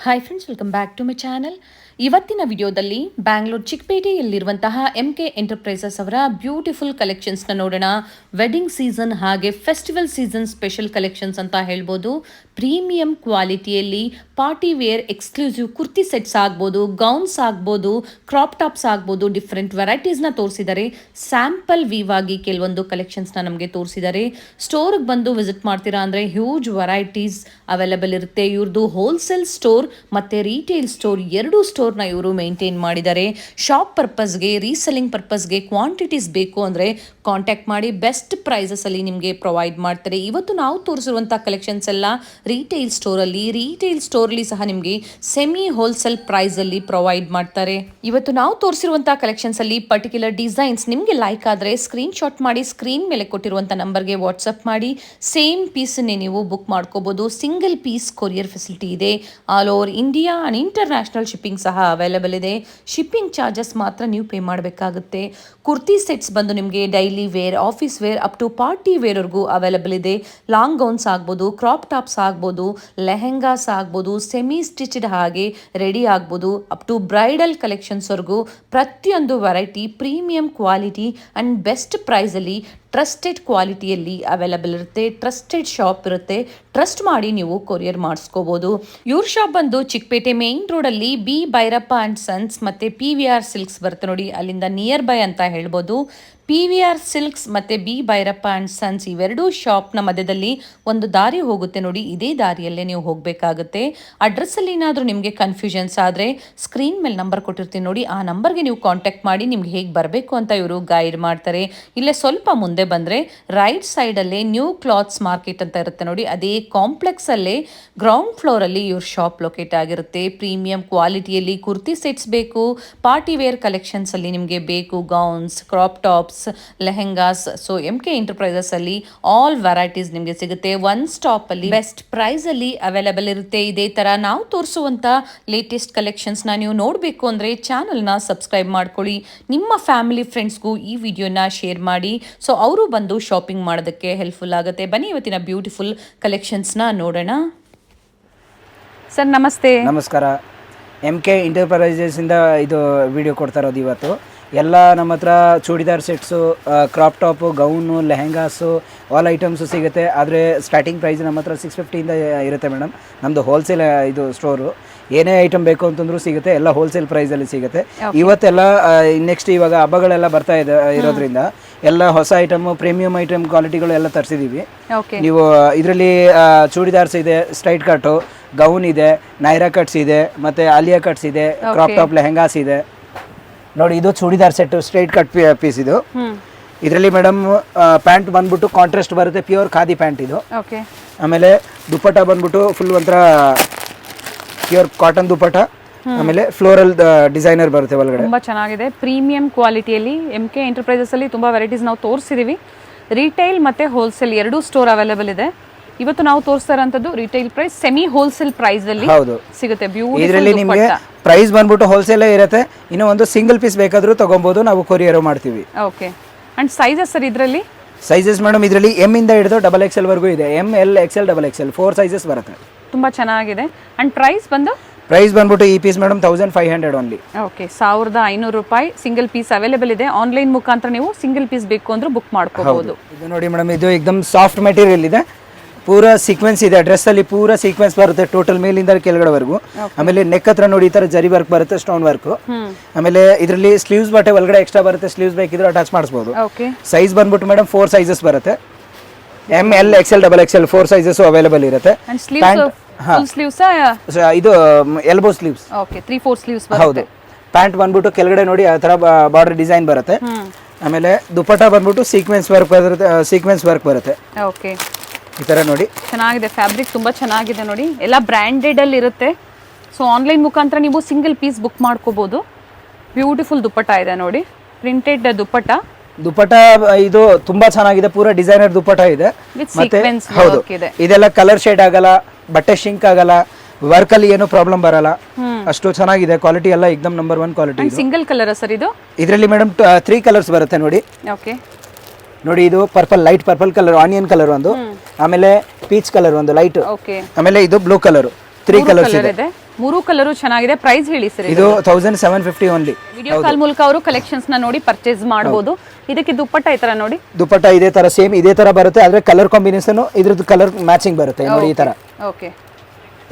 Hi friends, welcome back to my channel. ಇವತ್ತಿನ ವಿಡಿಯೋದಲ್ಲಿ ಬ್ಯಾಂಗ್ಳೂರ್ ಚಿಕ್ಕಪೇಟೆಯಲ್ಲಿರುವಂತಹ MK ಎಂಟರ್ಪ್ರೈಸಸ್ ಅವರ ಬ್ಯೂಟಿಫುಲ್ ಕಲೆಕ್ಷನ್ಸ್ನ ನೋಡೋಣ. ವೆಡ್ಡಿಂಗ್ ಸೀಸನ್ ಹಾಗೆ ಫೆಸ್ಟಿವಲ್ ಸೀಸನ್ ಸ್ಪೆಷಲ್ ಕಲೆಕ್ಷನ್ಸ್ ಅಂತ ಹೇಳ್ಬೋದು. ಪ್ರೀಮಿಯಂ ಕ್ವಾಲಿಟಿಯಲ್ಲಿ party wear exclusive kurti sets ಆಗ್ಬೋದು, ಗೌನ್ಸ್ ಆಗ್ಬೋದು, ಕ್ರಾಪ್ ಟಾಪ್ಸ್ ಆಗ್ಬೋದು, ಡಿಫ್ರೆಂಟ್ ವೆರೈಟೀಸ್ನ ತೋರಿಸಿದ್ದಾರೆ. ಸ್ಯಾಂಪಲ್ ವೀವ್ ಆಗಿ ಕೆಲವೊಂದು ಕಲೆಕ್ಷನ್ಸ್ನ ನಮಗೆ ತೋರಿಸಿದ್ದಾರೆ. ಸ್ಟೋರ್ಗೆ ಬಂದು ವಿಸಿಟ್ ಮಾಡ್ತೀರಾ ಅಂದರೆ ಹ್ಯೂಜ್ ವೆರೈಟೀಸ್ ಅವೈಲೇಬಲ್ ಇರುತ್ತೆ. ಇವ್ರದ್ದು ಹೋಲ್ಸೇಲ್ ಸ್ಟೋರ್ ಮತ್ತು ರೀಟೇಲ್ ಸ್ಟೋರ್ ಎರಡೂ ಸ್ಟೋರ್ನ ಇವರು ಮೇಂಟೈನ್ ಮಾಡಿದ್ದಾರೆ. ಶಾಪ್ ಪರ್ಪಸ್ಗೆ, ರೀಸೆಲ್ಲಿಂಗ್ ಪರ್ಪಸ್ಗೆ ಕ್ವಾಂಟಿಟೀಸ್ ಬೇಕು ಅಂದರೆ ಕಾಂಟ್ಯಾಕ್ಟ್ ಮಾಡಿ. ಬೆಸ್ಟ್ ಪ್ರೈಸಸಲ್ಲಿ ನಿಮಗೆ ಪ್ರೊವೈಡ್ ಮಾಡ್ತಾರೆ. ಇವತ್ತು ನಾವು ತೋರಿಸಿರುವಂಥ ಕಲೆಕ್ಷನ್ಸ್ ಎಲ್ಲ ರೀಟೇಲ್ ಸ್ಟೋರಲ್ಲಿ ಸಹ ನಿಮಗೆ ಸೆಮಿ ಹೋಲ್ಸೇಲ್ ಪ್ರೈಸಲ್ಲಿ ಪ್ರೊವೈಡ್ ಮಾಡ್ತಾರೆ. ಇವತ್ತು ನಾವು ತೋರಿಸಿರುವಂಥ ಕಲೆಕ್ಷನ್ಸಲ್ಲಿ ಪರ್ಟಿಕ್ಯುಲರ್ ಡಿಸೈನ್ಸ್ ನಿಮಗೆ ಲೈಕ್ ಆದರೆ ಸ್ಕ್ರೀನ್ಶಾಟ್ ಮಾಡಿ ಸ್ಕ್ರೀನ್ ಮೇಲೆ ಕೊಟ್ಟಿರುವಂಥ ನಂಬರ್ಗೆ ವಾಟ್ಸಪ್ ಮಾಡಿ ಸೇಮ್ ಪೀಸನ್ನೇ ನೀವು ಬುಕ್ ಮಾಡ್ಕೋಬೋದು. ಸಿಂಗಲ್ ಪೀಸ್ ಕೊರಿಯರ್ ಫೆಸಿಲಿಟಿ ಇದೆ. All over India and international shipping ಸಹ ಅವೈಲೇಬಲ್ ಇದೆ. ಶಿಪ್ಪಿಂಗ್ ಚಾರ್ಜಸ್ ಮಾತ್ರ ನೀವು ಪೇ ಮಾಡಬೇಕಾಗುತ್ತೆ. ಕುರ್ತಿ ಸೆಟ್ಸ್ ಬಂದು ನಿಮಗೆ daily wear, office wear up to party ವೇರ್ವರೆಗೂ ಅವೈಲೇಬಲ್ ಇದೆ. ಲಾಂಗ್ ಗೌನ್ಸ್ ಆಗ್ಬೋದು, ಕ್ರಾಪ್ ಟಾಪ್ಸ್ ಆಗ್ಬೋದು, ಲೆಹೆಂಗಾಸ್ ಆಗ್ಬೋದು, ಸೆಮಿ ಸ್ಟಿಚ್ಡ್ ಹಾಗೆ ರೆಡಿ ಆಗ್ಬೋದು, ಅಪ್ ಟು ಬ್ರೈಡಲ್ ಕಲೆಕ್ಷನ್ಸ್ವರೆಗೂ ಪ್ರತಿಯೊಂದು variety premium quality and best ಪ್ರೈಸಲ್ಲಿ ಟ್ರಸ್ಟೆಡ್ ಕ್ವಾಲಿಟಿಯಲ್ಲಿ ಅವೈಲೇಬಲ್ ಇರುತ್ತೆ. ಟ್ರಸ್ಟೆಡ್ ಶಾಪ್ ಇರುತ್ತೆ. ಟ್ರಸ್ಟ್ ಮಾಡಿ ನೀವು ಕೊರಿಯರ್ ಮಾಡಿಸ್ಕೋಬೋದು. ಇವ್ರ ಶಾಪ್ ಬಂದು ಚಿಕ್ಕಪೇಟೆ ಮೇನ್ ರೋಡಲ್ಲಿ ಬಿ ಭೈರಪ್ಪ ಆ್ಯಂಡ್ ಸನ್ಸ್ ಮತ್ತು PVR ಸಿಲ್ಕ್ಸ್ ಬರುತ್ತೆ ನೋಡಿ, ಅಲ್ಲಿಂದ ನಿಯರ್ ಬೈ ಅಂತ ಹೇಳ್ಬೋದು. PVR ಸಿಲ್ಕ್ಸ್ ಮತ್ತು ಬಿ ಭೈರಪ್ಪ ಆ್ಯಂಡ್ ಸನ್ಸ್ ಇವೆರಡೂ ಶಾಪ್ನ ಮಧ್ಯದಲ್ಲಿ ಒಂದು ದಾರಿ ಹೋಗುತ್ತೆ ನೋಡಿ, ಇದೇ ದಾರಿಯಲ್ಲೇ ನೀವು ಹೋಗಬೇಕಾಗುತ್ತೆ. ಅಡ್ರೆಸ್ಸಲ್ಲಿ ಏನಾದರೂ ನಿಮಗೆ ಕನ್ಫ್ಯೂಷನ್ಸ್ ಆದರೆ ಸ್ಕ್ರೀನ್ ಮೇಲೆ ನಂಬರ್ ಕೊಟ್ಟಿರ್ತೀನಿ ನೋಡಿ, ಆ ನಂಬರ್ಗೆ ನೀವು ಕಾಂಟ್ಯಾಕ್ಟ್ ಮಾಡಿ ನಿಮ್ಗೆ ಹೇಗೆ ಬರಬೇಕು ಅಂತ ಇವರು ಗೈಡ್ ಮಾಡ್ತಾರೆ. ಇಲ್ಲೇ ಸ್ವಲ್ಪ ಮುಂದೆ ಬಂದರೆ ರೈಟ್ ಸೈಡಲ್ಲೇ ನ್ಯೂ ಕ್ಲಾತ್ಸ್ ಮಾರ್ಕೆಟ್ ಅಂತ ಇರುತ್ತೆ ನೋಡಿ, ಅದೇ ಕಾಂಪ್ಲೆಕ್ಸಲ್ಲೇ ಗ್ರೌಂಡ್ ಫ್ಲೋರಲ್ಲಿ ಇವ್ರ ಶಾಪ್ ಲೊಕೇಟ್ ಆಗಿರುತ್ತೆ. ಪ್ರೀಮಿಯಂ ಕ್ವಾಲಿಟಿಯಲ್ಲಿ ಕುರ್ತಿ ಸೆಟ್ಸ್ ಬೇಕು, ಪಾರ್ಟಿ ವೇರ್ ಕಲೆಕ್ಷನ್ಸಲ್ಲಿ ನಿಮಗೆ ಬೇಕು, gowns, crop tops, lehengas. So MK enterprises ಅಲ್ಲಿ ಆಲ್ ವೆರೈಟೀಸ್ ನಿಮಗೆ ಸಿಗುತ್ತೆ. ಒನ್ ಸ್ಟಾಪ್ ಅಲ್ಲಿ ಬೆಸ್ಟ್ ಪ್ರೈಸ್ ಅಲ್ಲಿ ಅವೈಲೇಬಲ್ ಇರುತ್ತೆ. ಇದೇ ತರ ನಾವು ತೋರಿಸುವಂತ ಲೇಟೆಸ್ಟ್ ಕಲೆಕ್ಷನ್ಸ್ ನ ನೀವು ನೋಡಬೇಕು ಅಂದ್ರೆ ಚಾನಲ್ ನ ಸಬ್ಸ್ಕ್ರೈಬ್ ಮಾಡ್ಕೊಳ್ಳಿ. ನಿಮ್ಮ ಫ್ಯಾಮಿಲಿ ಫ್ರೆಂಡ್ಸ್ಗೂ ಈ ವಿಡಿಯೋನ ಶೇರ್ ಮಾಡಿ, ಸೊ ಅವರು ಬಂದು ಶಾಪಿಂಗ್ ಮಾಡೋದಕ್ಕೆ ಹೆಲ್ಪ್ಫುಲ್ ಆಗುತ್ತೆ. ಬನ್ನಿ ಇವತ್ತಿನ ಬ್ಯೂಟಿಫುಲ್ ಕಲೆಕ್ಷನ್ಸ್ ನ ನೋಡೋಣ. ಸರ್ ನಮಸ್ತೆ. ನಮಸ್ಕಾರ. MK ಎಂಟರ್ಪ್ರೈಸಸ್ ಇಂದ ಇದು ವಿಡಿಯೋ ಕೊಡ್ತಾ ಇರೋದು. ಇವತ್ತು ಎಲ್ಲ ನಮ್ಮ ಹತ್ರ churidar sets, crop top, gown, lehengas all items ಸಿಗುತ್ತೆ. ಆದರೆ ಸ್ಟಾರ್ಟಿಂಗ್ ಪ್ರೈಸ್ ನಮ್ಮ ಹತ್ರ 650 ಇಂದ ಇರುತ್ತೆ ಮೇಡಮ್. ನಮ್ಮದು ಹೋಲ್ಸೇಲ್ ಇದು ಸ್ಟೋರು. ಏನೇ ಐಟಮ್ ಬೇಕು ಅಂತಂದ್ರೂ ಸಿಗುತ್ತೆ, ಎಲ್ಲ ಹೋಲ್ಸೇಲ್ ಪ್ರೈಸಲ್ಲಿ ಸಿಗುತ್ತೆ. ಇವತ್ತೆಲ್ಲ ನೆಕ್ಸ್ಟ್ ಇವಾಗ ಹಬ್ಬಗಳೆಲ್ಲ ಬರ್ತಾ ಇರೋದ್ರಿಂದ ಎಲ್ಲ ಹೊಸ ಐಟಮ್, ಪ್ರೀಮಿಯಂ ಐಟಮ್ ಕ್ವಾಲಿಟಿಗಳು ಎಲ್ಲ ತರಿಸಿದ್ದೀವಿ. ನೀವು ಇದರಲ್ಲಿ ಚೂಡಿದಾರ್ಸ್ ಇದೆ, ಸ್ಟ್ರೈಟ್ ಕಟ್ಟು, ಗೌನ್ ಇದೆ, ನೈರಾ ಕಟ್ಸ್ ಇದೆ, ಮತ್ತು ಆಲಿಯಾ ಕಟ್ಸ್ ಇದೆ, ಕ್ರಾಪ್ ಟಾಪ್ ಲೆಹೆಂಗಾಸ್ ಇದೆ ನೋಡಿ. ಇದು churidar set straight cut piece. ಇದು ಇದರಲ್ಲಿ ಮೇಡಮ್ ಪ್ಯಾಂಟ್ ಬಂದ್ಬಿಟ್ಟು ಕಾಂಟ್ರಾಸ್ಟ್ ಬರುತ್ತೆ, ಪ್ಯೂರ್ ಖಾದಿ ಪ್ಯಾಂಟ್ ಇದು. ಆಮೇಲೆ ದುಪ್ಪಟ್ಟ ಬಂದ್ಬಿಟ್ಟು ಫುಲ್ ಒಂಥರ ಪ್ಯೂರ್ ಕಾಟನ್ ದುಪ್ಪಟ್ಟ, ಆಮೇಲೆ ಫ್ಲೋರಲ್ ಡಿಸೈನರ್ ಬರುತ್ತೆ ಒಳಗಡೆ. ತುಂಬಾ ಚೆನ್ನಾಗಿದೆ. ಪ್ರೀಮಿಯಂ ಕ್ವಾಲಿಟಿಯಲ್ಲಿ MK ಎಂಟರ್ಪ್ರೈಸಸ್ ಅಲ್ಲಿ ತುಂಬಾ ವೆರೈಟೀಸ್ ನಾವು ತೋರಿಸಿದೀವಿ. ರಿಟೇಲ್ ಮತ್ತೆ ಹೋಲ್ಸೇಲ್ ಎರಡೂ ಸ್ಟೋರ್ ಅವೈಲೇಬಲ್ ಇದೆ. ಇವತ್ತು ನಾವು ತೋರಿಸ್ತಾ ಇರೋಂಥದ್ದು retail price, semi wholesale price ಅಲ್ಲಿ ಸಿಗುತ್ತೆ. ಇದರಲ್ಲಿ ನಿಮಗೆ ಪ್ರೈಸ್ ಬಂದ್ಬಿಟ್ಟು ಹೋಲ್ಸೇಲ್ ಇರುತ್ತೆ. ಇನ್ನು ಒಂದು ಸಿಂಗಲ್ ಪೀಸ್ ಬೇಕಾದ್ರೂ ತಗೊಬಹುದು, ನಾವು ಕೊರಿಯರ್ ಮಾಡ್ತೀವಿ. ಓಕೆ. ಅಂಡ್ ಸೈಜಸ್ ಸರ್ ಇದರಲ್ಲಿ? ಸೈಜಸ್ ಮೇಡಮ್ ಇದರಲ್ಲಿ M ಇಂದ ಹಿಡಿದು XXL ವರೆಗೂ ಇದೆ. M, L, XL, XXL 4 sizes ಬರುತ್ತೆ. ತುಂಬಾ ಚೆನ್ನಾಗಿದೆ. ಅಂಡ್ ಪ್ರೈಸ್ ಬಂದ್ಬಿಟ್ಟು ಈ ಪೀಸ್ ಮೇಡಮ್ 1500 ಓನ್ಲಿ. ಓಕೆ, 1500 ರೂಪಾಯಿ ಸಿಂಗಲ್ ಪೀಸ್ ಅವೈಲೇಬಲ್ ಇದೆ. ಆನ್ಲೈನ್ ಮುಖಾಂತರ ನೀವು ಸಿಂಗಲ್ ಪೀಸ್ ಬೇಕು ಅಂದ್ರೆ ಬುಕ್ ಮಾಡ್ಕೋಬಹುದು. ಇದು ನೋಡಿ ಮೇಡಮ್, ಇದು ಏಕದಮ್ ಸಾಫ್ಟ್ ಮೆಟೀರಿಯಲ್ ಇದೆ. ಪೂರಾ ಸೀಕ್ವೆನ್ಸ್ ಇದೆ. ಡ್ರೆಸ್ ಅಲ್ಲಿ ಪೂರಾ ಸೀಕ್ವೆನ್ಸ್ ಬರುತ್ತೆ ಟೋಟಲ್ ಮೇಲಿಂದ ಕೆಳಗಡೆವರೆಗೂ. ಆಮೇಲೆ ನೆಕ್ ಹತ್ರ ನೋಡಿ ಈ ತರ ಜರಿ ವರ್ಕ್ ಬರುತ್ತೆ, ಸ್ಟೋನ್ ವರ್ಕ್. ಆಮೇಲೆ ಇದರಲ್ಲಿ ಸ್ಲೀವ್ಸ್ ಬಟ್ಟೆ ಒಳಗಡೆ ಎಕ್ಸ್ಟ್ರಾ ಬರುತ್ತೆ. ಸ್ಲೀವ್ಸ್ ಬೇಕಿದ್ರೆ ಅಟ್ಯಾಚ್ ಮಾಡಿಸಬಹುದು. ಸೈಜ್ ಬಂದ್ಬಿಟ್ಟು ಮೇಡಮ್ 4 ಸೈಜಸ್ ಬರುತ್ತೆ. M, L, XL, XXL 4 sizes available ಇರುತ್ತೆ. ಇದು ಎಲ್ಬೋ ಸ್ಲೀವ್ಸ್. ಓಕೆ, 3-4 ಸ್ಲೀವ್ಸ್ ಹೌದು. ಪ್ಯಾಂಟ್ ಬಂದ್ಬಿಟ್ಟು ಕೆಳಗಡೆ ನೋಡಿ ಆ ತರ ಬಾರ್ಡರ್ ಡಿಸೈನ್ ಬರುತ್ತೆ. ಆಮೇಲೆ ದುಪ್ಪಟ್ಟ ಬಂದ್ಬಿಟ್ಟು ಸೀಕ್ವೆನ್ಸ್ ವರ್ಕ್ ಬರುತ್ತೆ. ಓಕೆ, ಈ ತರ ನೋಡಿ ಚೆನ್ನಾಗಿದೆ. ಫ್ಯಾಬ್ರಿಕ್ ತುಂಬಾ ಚೆನ್ನಾಗಿದೆ ನೋಡಿ, ಎಲ್ಲ ಬ್ರ್ಯಾಂಡೆಡ್ ಅಲ್ಲಿ ಇರುತ್ತೆ. ಸೊ ಆನ್ಲೈನ್ ಮುಖಾಂತರ ನೀವು ಸಿಂಗಲ್ ಪೀಸ್ ಬುಕ್ ಮಾಡ್ಕೋಬಹುದು. ಬ್ಯೂಟಿಫುಲ್ ದುಪ್ಪಟ್ಟ ಇದೆ ನೋಡಿ, ಪ್ರಿಂಟೆಡ್ ದುಪ್ಪಟ್ಟ. ಇದು ತುಂಬಾ ಚೆನ್ನಾಗಿದೆ. ಪೂರಾ ಡಿಸೈನರ್ ದುಪ್ಪಟ್ಟ ಇದೆ. ಮತ್ತೆ ಹೌದು, ಇದೆಲ್ಲ ಕಲರ್ ಶೇಡ್ ಆಗಲ್ಲ, ಬಟ್ಟೆ ಶಿಂಕ್ ಆಗಲ್ಲ, ವರ್ಕ್ ಅಲ್ಲಿ ಏನು ಪ್ರಾಬ್ಲಮ್ ಬರಲ್ಲ. ಅಷ್ಟು ಚೆನ್ನಾಗಿದೆ. ಕ್ವಾಲಿಟಿ ಎಲ್ಲ ಎಕ್ದಮ್ number 1 quality. Single colour sir ಇದು? ಇದರಲ್ಲಿ ಮೇಡಮ್ 3 ಕಲರ್ಸ್ ಬರುತ್ತೆ ನೋಡಿ. ಓಕೆ ನೋಡಿ, ಇದು purple, light purple colour, onion colour ಒಂದು, ಆಮೇಲೆ ಪೀಚ್ ಕಲರ್ ಒಂದು ಲೈಟ್, ಆಮೇಲೆ ಇದು ಬ್ಲೂ ಕಲರ್. 3 ಕಲರ್ಸ್ ಇದೆ. ಮೂರು ಕಲರು ಚೆನ್ನಾಗಿದೆ. ಪ್ರೈಸ್ ಹೇಳಿ ಸರ್. ಇದು 1750 ಓನ್ಲಿ. ವಿಡಿಯೋ ಕಾಲ್ ಮೂಲಕ ಅವರು ಕಲೆಕ್ಷನ್ಸ್ ನ ನೋಡಿ ಪರ್ಚೇಸ್ ಮಾಡಬಹುದು. ಇದಕ್ಕೆ ದುಪ್ಪಟ್ಟ ಈ ತರ ನೋಡಿ, ದುಪ್ಪಟ್ಟ ಇದೇ ತರ ಸೇಮ್ ಇದೇ ತರ ಬರುತ್ತೆ, ಆದ್ರೆ ಕಲರ್ ಕಾಂಬಿನೇಷನ್ ಇದ್ರದ್ದು ಕಲರ್ ಮ್ಯಾಚಿಂಗ್ ಬರುತ್ತೆ ನೋಡಿ ಈ ತರ. ಓಕೆ,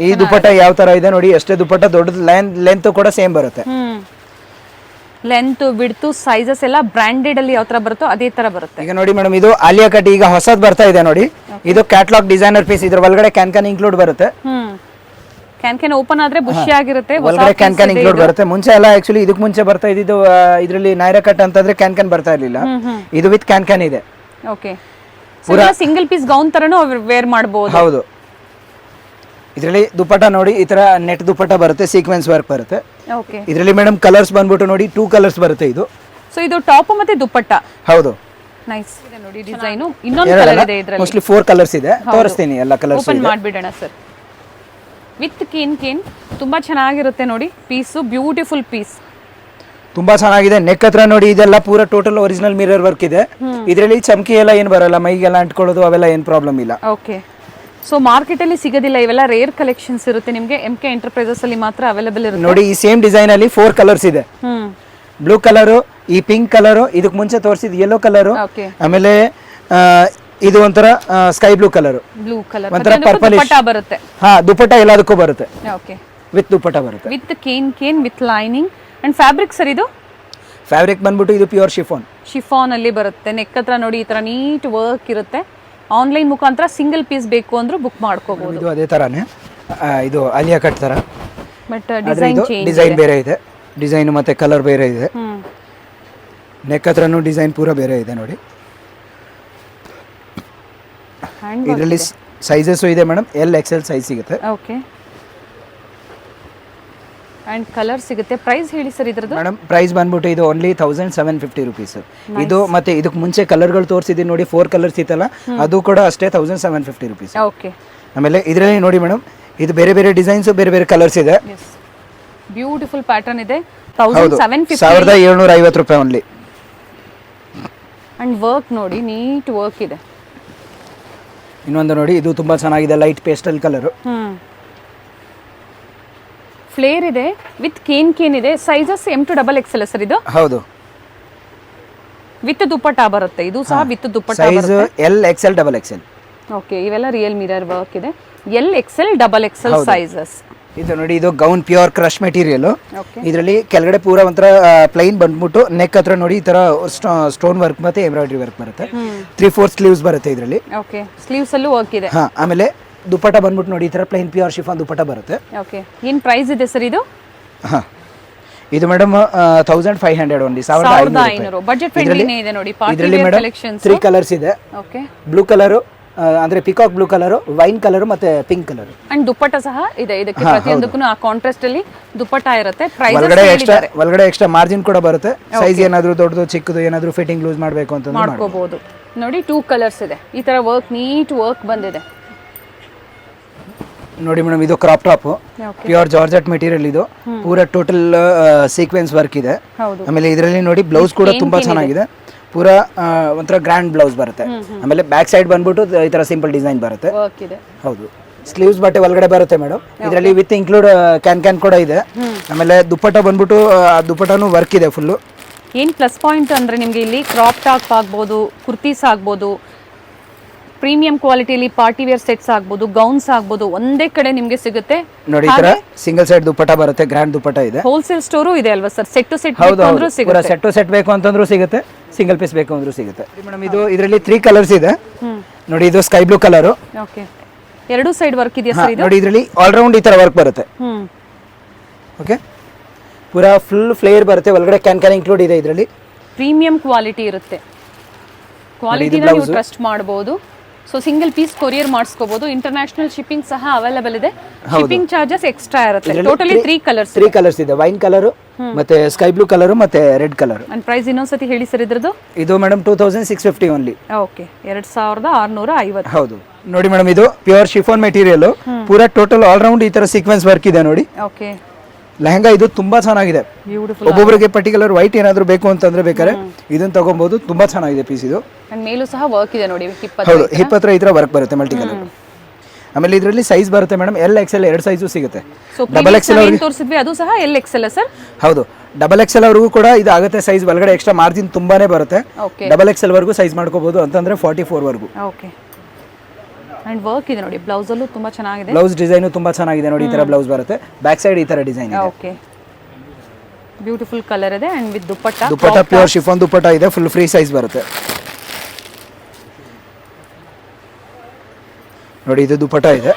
ಈ ದುಪ್ಪಟ್ಟ ಯಾವ ತರ ಇದೆ ನೋಡಿ, ಎಷ್ಟೇ ದುಪ್ಪಟ್ಟ ದೊಡ್ಡದು ಲೆಂತ್ ಕೂಡ ಸೇಮ್ ಬರುತ್ತೆ. ಲೆಂತ್ ವಿಡ್ತ್ ಸೈಜಸ್ ಎಲ್ಲ ಬ್ರಾಂಡೆಡ್ ಅಲ್ಲಿ ಯಾವ ತರ ಬರುತ್ತೋ ಅದೇ ತರ ಬರುತ್ತೆ. ಈಗ ನೋಡಿ ಮೇಡಮ್, ಇದು ಆಲಿಯಾ ಕಟ್ ಈಗ ಹೊಸದ್ ಬರ್ತಾ ಇದೆ ನೋಡಿ. ಇದು ಕ್ಯಾಟಲಾಗ್ ಡಿಸೈನರ್ ಪೀಸ್. ಇದ್ರ ಒಳಗಡೆ ಕ್ಯಾನ್ ಇನ್ಕ್ಲೂಡ್ ಬರುತ್ತೆ. ಕ್ಯಾನ್ ಓಪನ್ ಆದ್ರೆ ಬುಷಿ ಆಗಿರುತ್ತೆ. ಒಳಗಡೆ ಕ್ಯಾನ್ ಇನ್ಕ್ಲೂಡ್ ಬರುತ್ತೆ. ಮುಂಚೆ ಎಲ್ಲ ಆಕ್ಚುಲಿ ಇದಕ್ಕೆ ಮುಂಚೆ ಬರ್ತಾ ಇದ್ದು ಇದರಲ್ಲಿ ನೈರಾ ಕಟ್ ಅಂತಂದ್ರೆ ಕ್ಯಾನ್ ಬರ್ತಾ ಇರ್ಲಿಲ್ಲ. ಇದು ವಿತ್ ಕ್ಯಾನ್ ಇದೆ. ಓಕೆ, ಸಿಂಗಲ್ ಪೀಸ್ ಗೌನ್ ತರನು ವೇರ್ ಮಾಡಬಹುದು. ಹೌದು. ಇದರಲ್ಲಿ ದುಪ್ಪಟ್ಟ ನೋಡಿ ಈ ತರ ನೆಟ್ ದುಪ್ಪಟ್ಟ ಬರುತ್ತೆ, ಸೀಕ್ವೆನ್ಸ್ ವರ್ಕ್ ಬರುತ್ತೆ. ಓಕೆ, ಇದರಲ್ಲಿ ಮೇಡಮ್ ಕಲರ್ಸ್ ಬಂದ್ಬಿಟ್ಟು ನೋಡಿ 2 ಕಲರ್ಸ್ ಬರುತ್ತೆ ಇದು. ಸೊ ಇದು ಟಾಪ್ ಮತ್ತೆ ದುಪ್ಪಟ್ಟ. ಹೌದು, ನೈಸ್ ಇದೆ ನೋಡಿ ಡಿಸೈನ್. ಇನ್ನೊಂದು ಕಲರ್ ಇದೆ ಇದರಲ್ಲಿ. ಮೋಸ್ಟ್ಲಿ 4 ಕಲರ್ಸ್ ಇದೆ. ತೋರಿಸ್ತೀನಿ ಎಲ್ಲ ಕಲರ್ಸ್. ಓಪನ್ ಮಾಡಿಬಿಡೋಣ ಸರ್. ವಿತ್ ಕೇನ್ ತುಂಬಾ ಚೆನ್ನಾಗಿರುತ್ತೆ ನೋಡಿ ಪೀಸ್. ಬ್ಯೂಟಿಫುಲ್ ಪೀಸ್, ತುಂಬಾ ಚೆನ್ನಾಗಿದೆ. ನೆಕ್ ಹತ್ರ ನೋಡಿ ಇದೆಲ್ಲ ಪೂರ ಟೋಟಲ್ ಒರಿಜಿನಲ್ ಮಿರರ್ ವರ್ಕ್ ಇದೆ. ಇದರಲ್ಲಿ ಚಮಕಿ ಎಲ್ಲ ಏನ್ ಬರಲ್ಲ, ಮೈಗೆಲ್ಲ ಅಂಟ್ಕೊಳ್ಳೋದು ಅವೆಲ್ಲ ಏನ್ ಪ್ರಾಬ್ಲಮ್ ಇಲ್ಲ. ಓಕೆ, ಸೊ ಮಾರ್ಕೆಟ್ ಅಲ್ಲಿ ಸಿಗೋದಿಲ್ಲ ಇವೆಲ್ಲ, ರೇರ್ ಕಲೆಕ್ಷನ್ಸ್ ಇರುತ್ತೆ ನಿಮಗೆ. MK ಎಂಟರ್ಪ್ರೈಸಸ್ ಅಲ್ಲಿ ಮಾತ್ರ ಅವೈಲೇಬಲ್ ಇರುತ್ತೆ ನೋಡಿ. ಈ ಸೇಮ್ ಡಿಸೈನ್ ಅಲ್ಲಿ 4 ಕಲರ್ಸ್ ಇದೆ. ಬ್ಲೂ ಕಲರ್, ಈ ಪಿಂಕ್ ಕಲರ್, ಇದಕ್ಕೆ ಮುಂಚೆ ತೋರಿಸಿದ ಯೆಲ್ಲೋ ಕಲರ್, ಆಮೇಲೆ ಇದು ಒಂಥರ ಸ್ಕೈ ಬ್ಲೂ ಕಲರ್, ಒಂಥರ ಪರ್ಪಲ್ ಬರುತ್ತೆ. ಹಾ, ದುಪ್ಪಟ್ಟ ಎಲ್ಲದಕ್ಕೂ ಬರುತ್ತೆ. ಓಕೆ, ವಿತ್ ದುಪ್ಪಟ್ಟ ಬರುತ್ತೆ, with cane with lining and fabric sir. ಇದು ಫ್ಯಾಬ್ರಿಕ್ ಬಂದ್ಬಿಟ್ಟು ಇದು ಪ್ಯೂರ್ ಶಿಫಾನ್ ಅಲ್ಲಿ ಬರುತ್ತೆ. ನೆಕ್ ಹತ್ರ ನೋಡಿ ಈ ತರ ನೀಟ್ ವರ್ಕ್ ಇರುತ್ತೆ. ಆನ್ಲೈನ್ ಮುಖಾಂತರ ಸಿಂಗಲ್ ಪೀಸ್ ಬೇಕು ಅಂದ್ರೂ ಬುಕ್ ಮಾಡ್ಕೋಬಹುದು. ಇದು ಅದೇ ತರಾನೇ, ಇದು ಆಲಿಯಾ ಕಟ್ ತರ, ಬಟ್ ಡಿಸೈನ್ ಬೇರೆ ಇದೆ. ಡಿಸೈನ್ ಮತ್ತೆ ಕಲರ್ ಬೇರೆ ಇದೆ. ನೆಕ್ ಹತ್ರನೂ ಡಿಸೈನ್ ಪೂರ ಬೇರೆ ಇದೆ ನೋಡಿ. ಇದರಲ್ಲಿ ಸೈಜಸ್ ಇದೆ ಮೇಡಮ್, XL ಸೈಜ್ ಸಿಗುತ್ತೆ. ಓಕೆ, ಅಂಡ್ ಕಲರ್ ಸಿಗುತ್ತೆ. ಪ್ರೈಸ್ ಹೇಳಿ ಸರ್ ಇದ್ರದ್ದು. ಮೇಡಮ್ ಪ್ರೈಸ್ ಬಂದ್ಬಿಟ್ಟು ಇದು ಓನ್ಲಿ 1750 ರುಪೀಸ್. ಇದು ಮತ್ತೆ ಇದಕ್ಕೆ ಮುಂಚೆ ಕಲರ್ಗಳು ತೋರಿಸಿದ್ದೀನಿ ನೋಡಿ, 4 ಕಲರ್ಸ್ ಇತ್ತಲ್ಲ, ಅದು ಕೂಡ ಅಷ್ಟೇ 1750 ರುಪೀಸ್. ಓಕೆ, ಆಮೇಲೆ ಇದರಲ್ಲಿ ನೋಡಿ ಮೇಡಮ್, ಇದು ಬೇರೆ ಬೇರೆ ಡಿಸೈನ್ಸ್, ಬೇರೆ ಬೇರೆ ಕಲರ್ಸ್ ಇದೆ. ಬ್ಯೂಟಿಫುಲ್ ಪ್ಯಾಟರ್ನ್ ಇದೆ. 1750 ರೂಪಾಯಿ ಓನ್ಲಿ. ಅಂಡ್ ವರ್ಕ್ ನೋಡಿ, ನೀಟ್ ವರ್ಕ್ ಇದೆ. ಇನ್ನೊಂದು ನೋಡಿ, ಇದು ತುಂಬಾ ಚೆನ್ನಾಗಿದೆ, ಲೈಟ್ ಪೇಸ್ಟಲ್ ಕಲರ್. ಫ್ಲೇರ್ ಇದೆ ವಿತ್ ಕೇನ್ ಇದೆ. Sizes M to XL sir ಇದು. ಹೌದು, ವಿತ್ ದುಪ್ಪಟ್ಟ ಬರುತ್ತೆ. ಇದು ಸಹ ವಿತ್ ದುಪ್ಪಟ್ಟ ಬರುತ್ತೆ. L XL XL. ಓಕೆ, ಇವೆಲ್ಲ ರಿಯಲ್ ಮಿರರ್ ವರ್ಕ್ ಇದೆ. L XL XL sizes. ಇದು ನೋಡಿ, ಇದು ಗೌನ್ ಪ್ಯೂರ್ ಕ್ರಶ್ ಮೆಟೀರಿಯಲ್. ಇದರಲ್ಲಿ ಕೆಳಗಡೆ ಪೂರ ಒಂಥರ ಪ್ಲೈನ್ ಬಂದ್ಬಿಟ್ಟು ನೆಕ್ ಹತ್ರ ನೋಡಿ ಈ ತರ ಸ್ಟೋನ್ ವರ್ಕ್ ಮತ್ತೆ ಎಂಬ್ರಾಯ್ಡ್ರಿ ವರ್ಕ್ ಬರುತ್ತೆ. 3/4 ಸ್ಲೀವ್ಸ್ ಬರುತ್ತೆ ಇದರಲ್ಲಿ. ಓಕೆ, ಸ್ಲೀವ್ಸ್ ಅಲ್ಲೂ ವರ್ಕ್ ಇದೆ. ಹಾ, ಆಮೇಲೆ ದುಪ್ಪಟ್ಟ ಬಂದ್ಬಿಟ್ಟು ನೋಡಿ ಈ ತರ ಪ್ಲೈನ್ ಪ್ಯೂರ್ ಶಿಫಾನ್ ದುಪ್ಪಟ್ಟ ಬರುತ್ತೆ. ಓಕೆ, ಏನ್ ಪ್ರೈಸ್ ಇದೆ ಸರ್ ಇದು? ಹಾ, ಇದು ಮೇಡಮ್ 1500 ಓನ್ಲಿ, 1500. ಬಜೆಟ್ ಫ್ರೆಂಡ್ಲಿ ಇದೆ ನೋಡಿ. Party wear collections. 3 ಕಲರ್ಸ್ ಇದೆ. ಓಕೆ, ಬ್ಲೂ ಕಲರ್ ಅಂದ್ರೆ peacock blue colour, wine colour ಮತ್ತೆ ಪಿಂಕ್ ಕಲರ್. ಅಂಡ್ ದುಪ್ಪಟ್ಟ ಸಹ ಇದೆ. ಇದಕ್ಕೆ ಪ್ರತಿಯೊಂದಕ್ಕೂ ಆ ಕಾಂಟ್ರಾಸ್ಟ್ ಅಲ್ಲಿ ದುಪ್ಪಟ್ಟ ಇರುತ್ತೆ. ಪ್ರೈಸ್ ಒಳಗಡೆ ಎಕ್ಸ್ಟ್ರಾ ಮಾರ್ಜಿನ್ ಕೂಡ ಬರುತ್ತೆ. ಸೈಜ್ ಏನಾದ್ರು ದೊಡ್ಡದು ಚಿಕ್ಕದು ಏನಾದ್ರು ಫಿಟ್ಟಿಂಗ್ ಲೂಸ್ ಮಾಡಬೇಕು ಅಂತ ಮಾಡ್ಕೋಬಹುದು ನೋಡಿ. 2 ಕಲರ್ಸ್ ಇದೆ. ಈ ತರ ವರ್ಕ್, ನೀಟ್ ವರ್ಕ್ ಬಂದಿದೆ ನೋಡಿ ಮೇಡಮ್. ಇದು crop top, pure georgette material. ಇದು ಪೂರ ಟೋಟಲ್ ಸೀಕ್ವೆನ್ಸ್ ವರ್ಕ್ ಇದೆ. ಆಮೇಲೆ ಇದರಲ್ಲಿ ನೋಡಿ ಬ್ಲೌಸ್ ಕೂಡ ತುಂಬಾ ಚೆನ್ನಾಗಿದೆ. ಪೂರ ಒಂಥರ ಗ್ರ್ಯಾಂಡ್ ಬ್ಲೌಸ್ ಬರುತ್ತೆ. ಆಮೇಲೆ ಬ್ಯಾಕ್ ಸೈಡ್ ಬಂದ್ಬಿಟ್ಟು ಈ ತರ ಸಿಂಪಲ್ ಡಿಸೈನ್ ಬರುತ್ತೆ. ಹೌದು, ಸ್ಲೀವ್ಸ್ ಬಟ್ಟೆ ಒಳಗಡೆ ಬರುತ್ತೆ ಮೇಡಮ್. ಇದರಲ್ಲಿ ವಿತ್ ಇನ್ಕ್ಲೂಡ್ ಕ್ಯಾನ್ ಕೂಡ ಇದೆ. ಆಮೇಲೆ ದುಪ್ಪಟ್ಟ ಬಂದ್ಬಿಟ್ಟು ದುಪ್ಪಟ್ಟನು ವರ್ಕ್ ಇದೆ ಫುಲ್ಲು. ಏನ್ ಪ್ಲಸ್ ಪಾಯಿಂಟ್ ಅಂದ್ರೆ ನಿಮ್ಗೆ ಇಲ್ಲಿ ಕ್ರಾಪ್ ಟಾಪ್ ಆಗ್ಬೋದು, ಕುರ್ತೀಸ್ ಆಗ್ಬೋದು, ಪ್ರೀಮಿಯಂ ಕ್ವಾಲಿಟಿಯಲ್ಲಿ ಪಾರ್ಟಿ ವೇರ್ ಸೆಟ್ಸ್ ಆಗ್ಬೋದು, ಗೌನ್ಸ್ ಆಗ್ಬೋದು, ಒಂದೇ ಕಡೆ ನಿಮ್ಗೆ ಸಿಗುತ್ತೆ ನೋಡಿ. ಈ ತರ ಸಿಂಗಲ್ ಸೈಡ್ ದುಪ್ಪಟ್ಟ ಬರುತ್ತೆ, ಗ್ರ್ಯಾಂಡ್ ದುಪ್ಪಟ್ಟ ಇದೆ. ಹೋಲ್ಸೇಲ್ ಸ್ಟೋರು ಇದೆ ಅಲ್ವಾ ಸರ್? ಸೆಟ್ ಟು ಸೆಟ್ ಅಂದ್ರೂ ಸಿಗುತ್ತೆ. ಸೆಟ್ ಟು ಸೆಟ್ ಬೇಕು ಅಂತಂದ್ರೂ ಸಿಗುತ್ತೆ, ಸಿಂಗಲ್ ಪೀಸ್ ಬೇಕು ಅಂದ್ರೂ ಸಿಗುತ್ತೆ ಮೇಡಮ್. ಇದು ಇದರಲ್ಲಿ 3 ಕಲರ್ಸ್ ಇದೆ ನೋಡಿ. ಇದು ಸ್ಕೈ ಬ್ಲೂ ಕಲರ್. ಓಕೆ, ಎರಡು ಸೈಡ್ ವರ್ಕ್ ಇದೆಯಾ ಸರ್ ಇದು? ನೋಡಿ, ಇದರಲ್ಲಿ ಆಲ್ ರೌಂಡ್ ಈ ತರ ವರ್ಕ್ ಬರುತ್ತೆ. ಓಕೆ, ಪೂರಾ ಫುಲ್ ಫ್ಲೇರ್ ಬರುತ್ತೆ. ಒಳಗಡೆ ಕ್ಯಾನ್ ಇನ್ಕ್ಲೂಡ್ ಇದೆ. ಇದರಲ್ಲಿ ಪ್ರೀಮಿಯಂ ಕ್ವಾಲಿಟಿ ಇರುತ್ತೆ. ಕ್ವಾಲಿಟಿನ ನೀವು ಟ್ರಸ್ಟ್ ಮಾಡಬಹುದು. ಸೊ ಸಿಂಗಲ್ ಪೀಸ್ ಕೊರಿಯರ್ ಮಾಡಿಸ್ಕೋಬಹುದು. ಇಂಟರ್ನ್ಯಾಷನಲ್ ಶಿಪ್ಪಿಂಗ್ ಸಹ ಅವೈಲೇಬಲ್ ಇದೆ. ಶಿಪ್ಪಿಂಗ್ ಚಾರ್ಜಸ್ ಎಕ್ಸ್ಟ್ರಾ ಇರುತ್ತೆ. ಟೋಟಲಿ 3 ಕಲರ್ಸ್ ಇದೆ. ವೈನ್ ಕಲರ್ ಮತ್ತೆ ಸ್ಕೈ ಬ್ಲೂ ಕಲರ್ ಮತ್ತೆ ರೆಡ್ ಕಲರ್. ಅಂಡ್ ಪ್ರೈಸ್ ಇನ್ನೊಂದ್ಸತಿ ಹೇಳಿ ಸರ್ ಇದ್ರದ್ದು. ಇದು ಮೇಡಮ್ 2650 ಓನ್ಲಿ. ಓಕೆ, 2650. ಹೌದು ನೋಡಿ ಮೇಡಮ್, ಇದು ಪ್ಯೂರ್ ಶಿಫಾನ್ ಮೆಟೀರಿಯಲ್. ಪೂರಾ ಟೋಟಲ್ ಆಲ್ ರೌಂಡ್ ಈ ತರ ಸೀಕ್ವೆನ್ಸ್ ವರ್ಕ್ ಇದೆ ನೋಡಿ. ಓಕೆ, ಲೆಹಂಗಾ ಇದು ತುಂಬಾ ಚೆನ್ನಾಗಿದೆ. ಒಬ್ಬೊಬ್ಬರಿಗೆ ಪರ್ಟಿಕ್ಯುಲರ್ ವೈಟ್ ಏನಾದ್ರು ಬೇಕು ಅಂತಂದ್ರೆ ಬೇಕಾದ್ರೆ ಇದನ್ನ ತಗೊಬಹುದು. ತುಂಬಾ ಚೆನ್ನಾಗಿದೆ ಪೀಸ್ ಇದು. ಮೇಲೂ ಸಹ ವರ್ಕ್ ಇದೆ ನೋಡಿ. ಹೌದು, ಹಿಪ್ ಹತ್ರ ಈ ತರ ವರ್ಕ್ ಬರುತ್ತೆ ಮಲ್ಟಿ ಕಲರ್. ಆಮೇಲೆ ಇದರಲ್ಲಿ ಸೈಜ್ ಬರುತ್ತೆ ಮೇಡಮ್, ಎಲ್ ಎಕ್ಸೆಲ್ 2 ಸೈಜು ಸಿಗುತ್ತೆ. ಸೊ ಡಬಲ್ ಎಕ್ಸೆಲ್ ಏನು ತೋರಿಸಿದ್ವಿ ಅದು ಸಹ ಎಲ್ ಎಕ್ಸೆಲ್ ಸರ್? ಹೌದು, ಡಬಲ್ ಎಕ್ಸೆಲ್ ಅವ್ರಿಗೂ ಕೂಡ ಇದು ಆಗುತ್ತೆ ಸೈಜ್. ಒಳಗಡೆ ಎಕ್ಸ್ಟ್ರಾ ಮಾರ್ಜಿನ್ ತುಂಬಾನೇ ಬರುತ್ತೆ. ಓಕೆ, ಡಬಲ್ ಎಕ್ಸೆಲ್ ವರೆಗೂ ಸೈಜ್ ಮಾಡ್ಕೋಬಹುದು, ಅಂತಂದ್ರೆ 44 ವರೆಗೂ. ಓಕೆ. ಅಂಡ್ ವರ್ಕ್ ಇದೆ ನೋಡಿ, ಬ್ಲೌಸ್ ಅಲ್ಲೂ ತುಂಬಾ ಚೆನ್ನಾಗಿದೆ. ಬ್ಲೌಸ್ ಡಿಸೈನು ತುಂಬಾ ಚೆನ್ನಾಗಿದೆ ನೋಡಿ, ಈ ತರ ಬ್ಲೌಸ್ ಬರುತ್ತೆ. ಬ್ಯಾಕ್ ಸೈಡ್ ಈ ತರ ಡಿಸೈನ್ ಇದೆ. ಓಕೆ, ಬ್ಯೂಟಿಫುಲ್ ಕಲರ್ ಇದೆ. And with dupatta pure chiffon dupatta ಇದೆ, ಫುಲ್ ಫ್ರೀ ಸೈಜ್ ಬರುತ್ತೆ ನೋಡಿ. ಇದು ದುಪ್ಪಟ್ಟ ಇದೆ,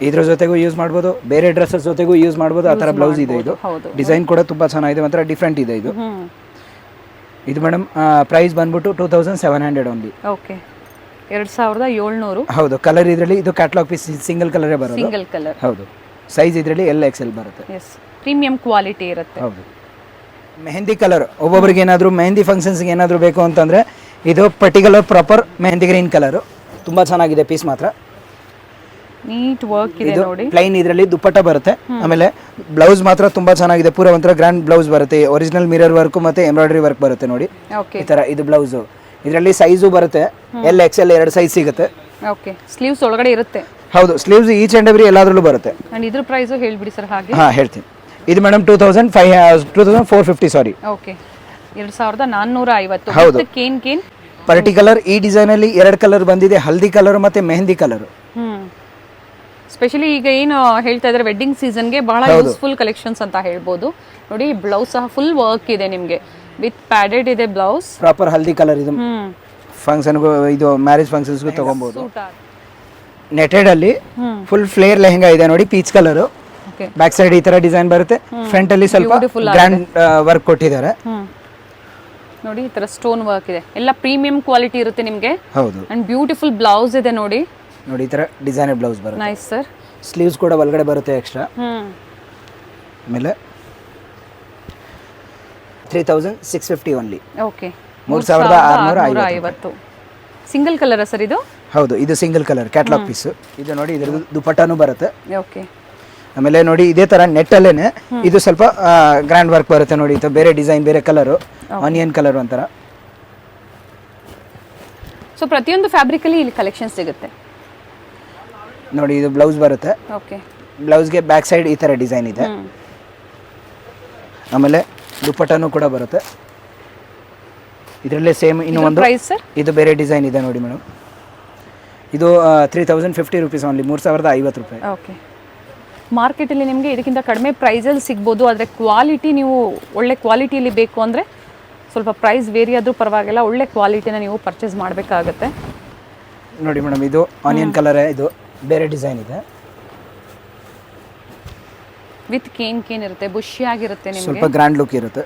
ಇದ್ರ ಜೊತೆಗೂ ಯೂಸ್ ಮಾಡ್ಬೋದು, ಬೇರೆ ಡ್ರೆಸ್ಸಸ್ ಜೊತೆಗೂ ಯೂಸ್ ಮಾಡ್ಬೋದು. ಆ ತರ ಬ್ಲೌಸ್ ಇದೆ. ಇದು ಡಿಸೈನ್ ಕೂಡ ತುಂಬಾ ಚೆನ್ನಾಗಿದೆ, ಒಂಥರ ಡಿಫ್ರೆಂಟ್ ಇದೆ ಇದು. ಇದು ಮೇಡಮ್ ಪ್ರೈಸ್ ಬಂದ್ಬಿಟ್ಟು 2700 ಓನ್ಲಿ. ಓಕೆ, 2700. ಹೌದು, ಕಲರ್ ಇದರಲ್ಲಿ ಇದು ಕ್ಯಾಟಲಾಗ್ ಪೀಸ್ ಸಿಂಗಲ್ ಕಲರೇ ಬರೋದು. Single colour. ಹೌದು, ಸೈಜ್ ಇದರಲ್ಲಿ ಎಲ್ ಎಕ್ಸೆಲ್ ಬರುತ್ತೆ. ಎಸ್, ಪ್ರೀಮಿಯಂ ಕ್ವಾಲಿಟಿ ಇರುತ್ತೆ. ಹೌದು. ಮೆಹಂದಿ ಕಲರ್, ಒಬ್ಬೊಬ್ರಿಗೆ ಏನಾದರೂ ಮೆಹಂದಿ ಫಂಕ್ಷನ್ಸ್ಗೆ ಏನಾದರೂ ಬೇಕು ಅಂತಂದರೆ ಇದು particular proper mehndi green colour. ತುಂಬ ಚೆನ್ನಾಗಿದೆ ಪೀಸ್ ಮಾತ್ರ. ನೀಟ್ ವರ್ಕ್ ಇದೆ ನೋಡಿ. ಪ್ಲೈನ್ ಇದರಲ್ಲಿ ದುಪ್ಪಟ್ಟ ಬರುತ್ತೆ. ಆಮೇಲೆ ಬ್ಲೌಸ್ ಮಾತ್ರ ತುಂಬಾ ಚೆನ್ನಾಗಿದೆ, ಪೂರ ಒಂಥರ ಗ್ರ್ಯಾಂಡ್ ಬ್ಲೌಸ್ ಬರುತ್ತೆ. ಒರಿಜಿನಲ್ ಮಿರರ್ ವರ್ಕ್ ಮತ್ತೆ ಎಂಬ್ರಾಯ್ಡರಿ ವರ್ಕ್ ಬರುತ್ತೆ ನೋಡಿ. ಓಕೆ, ಈ ತರ ಇದು ಬ್ಲೌಸ್. ಇದರಲ್ಲಿ ಸೈಜು ಬರುತ್ತೆ, ಎಲ್ ಎಕ್ಸೆಲ್ 2 ಸೈಜ್ ಸಿಗುತ್ತೆ. ಓಕೆ, ಸ್ಲೀವ್ಸ್ ಒಳಗಡೆ ಇರುತ್ತೆ. ಹೌದು, ಸ್ಲೀವ್ಸ್ ಈಚ್ ಅಂಡ್ ಎವ್ರಿ ಎಲ್ಲಾದ್ರಲ್ಲೂ ಬರುತ್ತೆ. ಅಂಡ್ ಇದ್ರ ಪ್ರೈಸ್ ಹೇಳ್ಬಿಡಿ ಸರ್ ಹಾಗೆ. ಹಾ, ಹೇಳ್ತೀನಿ. ಇದು ಮೇಡಮ್ 2450 ಸಾರಿ. ಓಕೆ, 2450. ಹೌದು. ಕೇನ್ ಪರ್ಟಿಕ್ಯುಲರ್ ಈ ಡಿಸೈನ್ ಅಲ್ಲಿ 2 ಕಲರ್ ಬಂದಿದೆ, ಹಲ್ದಿ ಕಲರ್ ಮತ್ತೆ ಮೆಹಂದಿ ಕಲರ್. ಸ್ಪೆಷಲಿ ಈಗ ಏನು ಹೇಳ್ತಾ ಇದ್ದಾರೆ ವೆಡ್ಡಿಂಗ್ ಸೀಸನ್ಗೆ ಬಹಳ ಯೂಸ್ಫುಲ್ ಕಲೆಕ್ಷನ್ಸ್ ಅಂತ ಹೇಳ್ಬೋದು ನೋಡಿ. ಬ್ಲೌಸ್ ಸಹ ಫುಲ್ ವರ್ಕ್ ಇದೆ ನಿಮಗೆ, ವಿತ್ ಪ್ಯಾಡೆಡ್ ಇದೆ ಬ್ಲೌಸ್. ಪ್ರಾಪರ್ ಹಲ್ದಿ ಕಲರ್ ಇದು. ಫಂಕ್ಷನ್ಗೂ ಇದು ಮ್ಯಾರೇಜ್ ಫಂಕ್ಷನ್ಸ್ಗೂ ತಗೊಬಹುದು. ನೆಟೆಡ್ ಅಲ್ಲಿ ಫುಲ್ ಫ್ಲೇರ್ ಲೆಹಂಗಾ ಇದೆ ನೋಡಿ, ಪೀಚ್ ಕಲರ್. ಬ್ಯಾಕ್ ಸೈಡ್ ಈ ತರ ಡಿಸೈನ್ ಬರುತ್ತೆ, ಫ್ರಂಟ್ ಅಲ್ಲಿ ಸ್ವಲ್ಪ ಗ್ರ್ಯಾಂಡ್ ವರ್ಕ್ ಕೊಟ್ಟಿದ್ದಾರೆ ನೋಡಿ. ಈ ತರ ಸ್ಟೋನ್ ವರ್ಕ್ ಇದೆ, ಎಲ್ಲ ಪ್ರೀಮಿಯಂ ಕ್ವಾಲಿಟಿ ಇರುತ್ತೆ ನಿಮಗೆ. ಹೌದು, ಅಂಡ್ ಬ್ಯೂಟಿಫುಲ್ ಬ್ಲೌಸ್ ಇದೆ ನೋಡಿ. ನೋಡಿ ಈ ತರ ಡಿಸೈನರ್ ಬ್ಲೌಸ್ ಬರುತ್ತೆ. Nice sir. ಸ್ಲೀವ್ಸ್ ಕೂಡ ಒಳಗಡೆ ಬರುತ್ತೆ ಎಕ್ಸ್ಟ್ರಾ. ಆಮೇಲೆ 3650 only. Okay, 3650. Single colour sir ಇದು? ಹೌದು, ಇದು ಸಿಂಗಲ್ ಕಲರ್ ಕ್ಯಾಟಲಾಗ್ ಪೀಸ್. ಇದು ನೋಡಿ, ಇದ್ರ ದುಪಟ್ಟಾನು ಬರುತ್ತೆ. ಓಕೆ, ಆಮೇಲೆ ನೋಡಿ ಇದೇ ತರ ನೆಟ್ ಅಲ್ಲೇನೆ ಇದು ಸ್ವಲ್ಪ ಗ್ರ್ಯಾಂಡ್ ವರ್ಕ್ ಬರುತ್ತೆ ನೋಡಿ. ಇದು ಬೇರೆ ಡಿಸೈನ್, ಬೇರೆ ಕಲರ್, ಆನಿಯನ್ ಕಲರ್ ಒಂಥರ. ಸೊ ಪ್ರತಿಯೊಂದು ಫ್ಯಾಬ್ರಿಕ್ ಅಲ್ಲಿ ಇಲ್ಲಿ ಕಲೆಕ್ಷನ್ ಸಿಗುತ್ತೆ ನೋಡಿ. ಇದು ಬ್ಲೌಸ್ ಬರುತ್ತೆ. ಓಕೆ, ಬ್ಲೌಸ್ಗೆ ಬ್ಯಾಕ್ ಸೈಡ್ ಈ ತರ ಡಿಸೈನ್ ಇದೆ. ಆಮೇಲೆ ದುಪ್ಪಟ್ಟನು ಕೂಡ ಬರುತ್ತೆ. ಇದರಲ್ಲೇ ಸೇಮ್ ಇನ್ನೂ ಒಂದು ಪ್ರೈಸ್ ಸರ್? ಇದು ಬೇರೆ ಡಿಸೈನ್ ಇದೆ ನೋಡಿ ಮೇಡಮ್. ಇದು 3050 ರುಪೀಸ್ ಓನ್ಲಿ, 3050 ರೂಪಾಯಿ. ಓಕೆ, ಮಾರ್ಕೆಟಲ್ಲಿ ನಿಮಗೆ ಇದಕ್ಕಿಂತ ಕಡಿಮೆ ಪ್ರೈಸಲ್ಲಿ ಸಿಗ್ಬೋದು. ಆದರೆ ಕ್ವಾಲಿಟಿ ನೀವು ಒಳ್ಳೆ ಕ್ವಾಲಿಟಿಯಲ್ಲಿ ಬೇಕು ಅಂದರೆ ಸ್ವಲ್ಪ ಪ್ರೈಸ್ ವೇರಿ ಆದರೂ ಪರವಾಗಿಲ್ಲ, ಒಳ್ಳೆ ಕ್ವಾಲಿಟಿನ ನೀವು ಪರ್ಚೇಸ್ ಮಾಡಬೇಕಾಗತ್ತೆ ನೋಡಿ ಮೇಡಮ್. ಇದು ಆನಿಯನ್ ಕಲರ್, ಇದು ಬೇರೆ ಡಿಸೈನ್ ಇದೆ. ವಿತ್ ಕೇನ್ ಇರುತ್ತೆ, ಬುಷಿ ಆಗಿರುತ್ತೆ ನಿಮಗೆ, ಸ್ವಲ್ಪ ಗ್ರ್ಯಾಂಡ್ ಲುಕ್ ಇರುತ್ತೆ.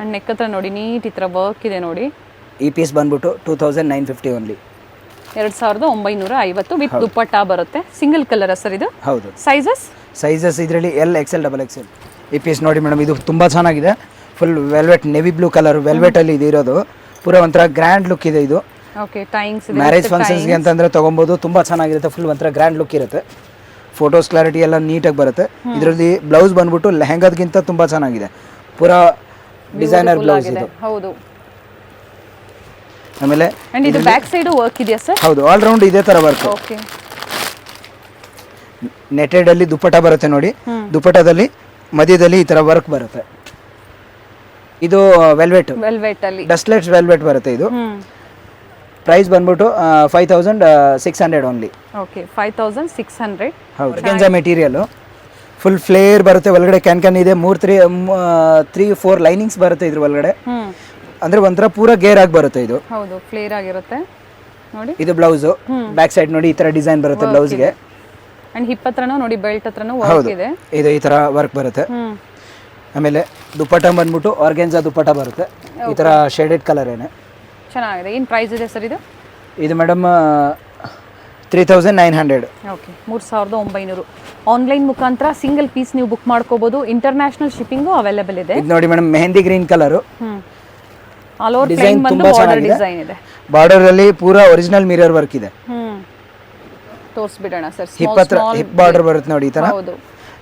ಅಂಡ್ ನೆಕ್ ಹತ್ರ ನೋಡಿ ನೀಟ್ ಈ ಥರ ವರ್ಕ್ ಇದೆ ನೋಡಿ. ಈ ಪೀಸ್ ಬಂದ್ಬಿಟ್ಟು 2950 ಓನ್ಲಿ, 2950 ವಿತ್ ದುಪ್ಪಟ್ಟ ಬರುತ್ತೆ. ಸಿಂಗಲ್ ಕಲರ್ ಸರ್ ಇದು? ಹೌದು. ಸೈಜಸ್ ಇದರಲ್ಲಿ ಎಲ್ ಎಕ್ಸೆಲ್ ಡಬಲ್ ಎಕ್ಸೆಲ್. ಈ ಪೀಸ್ ನೋಡಿ ಮೇಡಮ್, ಇದು ತುಂಬ ಚೆನ್ನಾಗಿದೆ. Full velvet, navy blue colour velvet ಅಲ್ಲಿ ಇದು ಇರೋದು. ಪೂರ ಒಂಥರ ಗ್ರ್ಯಾಂಡ್ ಲುಕ್ ಇದೆ ಇದು. ಓಕೆ, ಟೈಂಗ್ಸ್ ಇದೆ, ಮ್ಯಾರೇಜ್ ಫಂಕ್ಷನ್ಸ್ಗೆ ಅಂತಂದ್ರೆ ತಗೊಬೋದು. ತುಂಬಾ ಚೆನ್ನಾಗಿರುತ್ತೆ, ಫುಲ್ ಒಂಥರ ಗ್ರ್ಯಾಂಡ್ ಲುಕ್ ಇರುತ್ತೆ. ಫೋಟೋಸ್ ಕ್ಲಾರಿಟಿ ಎಲ್ಲ ನೀಟಾಗಿ ಬರುತ್ತೆ. ಇದರಲ್ಲಿ ಬ್ಲೌಸ್ ಬಂದ್ಬಿಟ್ಟು ಲೆಹಂಗಾದ್ಗಿಂತ ತುಂಬಾ ಚೆನ್ನಾಗಿದೆ, ಪೂರಾ ಡಿಸೈನರ್ ಬ್ಲೌಸ್ ಇದು. ಹೌದು. ಆಮೇಲೆ ಇದು ಬ್ಯಾಕ್ ಸೈಡ್ ವರ್ಕ್ ಇದೆಯಾ ಸರ್? ಹೌದು, ಆಲ್ ರೌಂಡ್ ಇದೇ ತರ ವರ್ಕ್. ಓಕೆ, ನೆಟೆಡ್ ಅಲ್ಲಿ ದುಪ್ಪಟ್ಟ ಬರುತ್ತೆ ನೋಡಿ. ದುಪ್ಪಟ್ಟದಲ್ಲಿ ಮಧ್ಯದಲ್ಲಿ ಈ ತರ ವರ್ಕ್ ಬರುತ್ತೆ. ಇದು ವೆಲ್ವೆಟ್ ಅಲ್ಲಿ ಡಸ್ಟ್ಲೆಟ್ಸ್ ವೆಲ್ವೆಟ್ ಬರುತ್ತೆ. ಇದು ಪ್ರೈಸ್ ಬಂದ್ಬಿಟ್ಟು 5600 ಓನ್ಲಿ. ಓಕೆ, 5600. ಹೌದು, ಆರ್ಗನ್ಜಾ ಮೆಟೀರಿಯಲ್, ಫುಲ್ ಫ್ಲೇರ್ ಬರುತ್ತೆ. ಒಳಗಡೆ ಕ್ಯಾನ್ ಇದೆ, 3-4 ಲೈನಿಂಗ್ಸ್ ಬರುತ್ತೆ ಇದ್ರ ಒಳಗಡೆ. ಅಂದ್ರೆ ಒಂಥರ ಪೂರ ಗೇರ್ ಆಗಿ ಬರುತ್ತೆ ಇದು. ಹೌದು, ಫ್ಲೇರ್ ಆಗಿರುತ್ತೆ ನೋಡಿ. ಇದು ಬ್ಲೌಸ್ ಬ್ಯಾಕ್ ಸೈಡ್ ನೋಡಿ, ಈ ತರ ಡಿಸೈನ್ ಬರುತ್ತೆ ಬ್ಲೌಸ್ಗೆ. ಅಂಡ್ ಹಿಪ್ ಹತ್ರನೂ ನೋಡಿ, ಬೆಲ್ಟ್ ಹತ್ರನೂ ವರ್ಕ್ ಇದೆ. ಇದು ಈ ತರ ವರ್ಕ್ ಬರುತ್ತೆ. ಆಮೇಲೆ ದುಪ್ಪಟ್ಟ ಬಂದ್ಬಿಟ್ಟು ಆರ್ಗನ್ಜಾ ದುಪ್ಪಟ್ಟ ಬರುತ್ತೆ, ಈ ತರ ಶೇಡೆಡ್ ಕಲರ್ ಏನೇ ಚೆನ್ನಾಗಿದೆ. ಏನು ಪ್ರೈಸ್ ಇದೆ ಸರ್ ಇದು? ಇದು ಮೇಡಮ್ 3900. ಓಕೆ, 3900. ಆನ್ಲೈನ್ ಮುಖಾಂತರ ಸಿಂಗಲ್ ಪೀಸ್ ನೀವು ಬುಕ್ ಮಾಡ್ಕೋಬಹುದು. ಇಂಟರ್ನ್ಯಾಷನಲ್ ಶಿಪ್ಪಿಂಗು ಅವೈಲೇಬಲ್ ಇದೆ. ಇದು ನೋಡಿ madam, mehndi green colour, all over plain ಬಂದು ಬಾರ್ಡರ್ ಡಿಸೈನ್ ಇದೆ. ಬಾರ್ಡರ್ ಅಲ್ಲಿ ಪೂರಾ ಒರಿಜಿನಲ್ ಮಿರರ್ ವರ್ಕ್ ಇದೆ. ತೋರಿಸ್ಬಿಡೋಣ ಸರ್. ಹಿಪ್ ಬಾರ್ಡರ್ ಬರುತ್ತೆ ನೋಡಿ ಈ ತರ. ಹೌದು,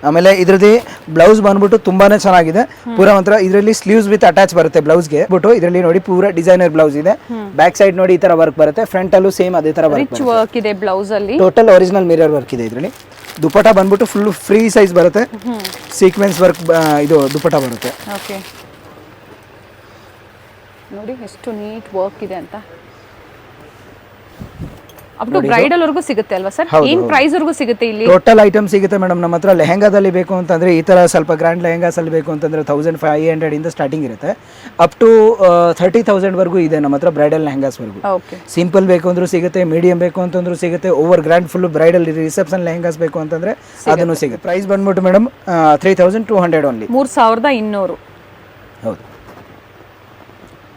ಆಮೇಲೆ ಇದ್ರದ್ದು ಬ್ಲೌಸ್ ಬಂದ್ಬಿಟ್ಟು ತುಂಬಾನೇ ಚೆನ್ನಾಗಿದೆ. ಪೂರಾ ಒಂಥರ ಇದರಲ್ಲಿ ಸ್ಲೀವ್ಸ್ ವಿತ್ ಅಟ್ಯಾಚ್ ಬರುತ್ತೆ ಬ್ಲೌಸ್ಗೆ. ಬಿಟ್ಟು ಇದರಲ್ಲಿ ನೋಡಿ ಪೂರಾ ಡಿಸೈನರ್ ಬ್ಲೌಸ್ ಇದೆ. ಬ್ಯಾಕ್ ಸೈಡ್ ನೋಡಿ ಈ ತರ ವರ್ಕ್ ಬರುತ್ತೆ. ಫ್ರಂಟ್ ಅಲ್ಲೂ ಸೇಮ್ ಅದೇ ತರ ರಿಚ್ ವರ್ಕ್ ಇದೆ ಬ್ಲೌಸ್ ಅಲ್ಲಿ. ಟೋಟಲ್ ಒರಿಜಿನಲ್ ಮಿರರ್ ವರ್ಕ್ ಇದೆ ಇದರಲ್ಲಿ. ದುಪಟ್ಟ ಬಂದ್ಬಿಟ್ಟು ಫುಲ್ ಫ್ರೀ ಸೈಜ್ ಬರುತ್ತೆ. ಸೀಕ್ವೆನ್ಸ್ ವರ್ಕ್ ಇದು ದುಪಟ್ಟ ಬರುತ್ತೆ. ಓಕೆ, ನೋಡಿ ಎಷ್ಟು ನೀಟ್ ವರ್ಕ್ ಇದೆ ಅಂತ. ಅಪ್ ಟು ಬ್ರೈಡಲ್ ವರೆಗೂ ಸಿಗುತ್ತೆ ಅಲ್ವಾ ಸರ್? ಏನ್ ಪ್ರೈಸ್ ವರೆಗೂ ಸಿಗುತ್ತೆ ಇಲ್ಲಿ? ಟೋಟಲ್ ಐಟಮ್ ಸಿಗುತ್ತೆ ಮೇಡಮ್ ನಮ್ಮ ಹತ್ರ. ಲೆಹೆಂಗಾದಲ್ಲಿ ಬೇಕು ಅಂತಂದ್ರೆ ಈ ತರ ಸ್ವಲ್ಪ ಗ್ರ್ಯಾಂಡ್ ಲೆಹೆಂಗಾಸ್ ಅಲ್ಲಿ ಬೇಕು ಅಂತಂದ್ರೆ 1500 ಇಂದ ಸ್ಟಾರ್ಟಿಂಗ್ ಇರುತ್ತೆ. ಅಪ್ ಟು 30,000 ವರೆಗೂ ಇದೆ ನಮ್ಮ ಹತ್ರ ಬ್ರೈಡಲ್ ಲೆಹೆಂಗಾಸ್ ವರೆಗೂ. ಸಿಂಪಲ್ ಬೇಕು ಅಂದ್ರೂ ಸಿಗುತ್ತೆ, ಮೀಡಿಯಂ ಬೇಕು ಅಂತಂದ್ರೂ ಸಿಗುತ್ತೆ, over grand full bridal reception lehengas ಬೇಕು ಅಂತಂದ್ರೆ ಅದನ್ನು ಸಿಗುತ್ತೆ. ಪ್ರೈಸ್ ಬಂದ್ಬಿಟ್ಟು ಮೇಡಮ್ 3200 ಓನ್ಲಿ. 3200. ಹೌದು.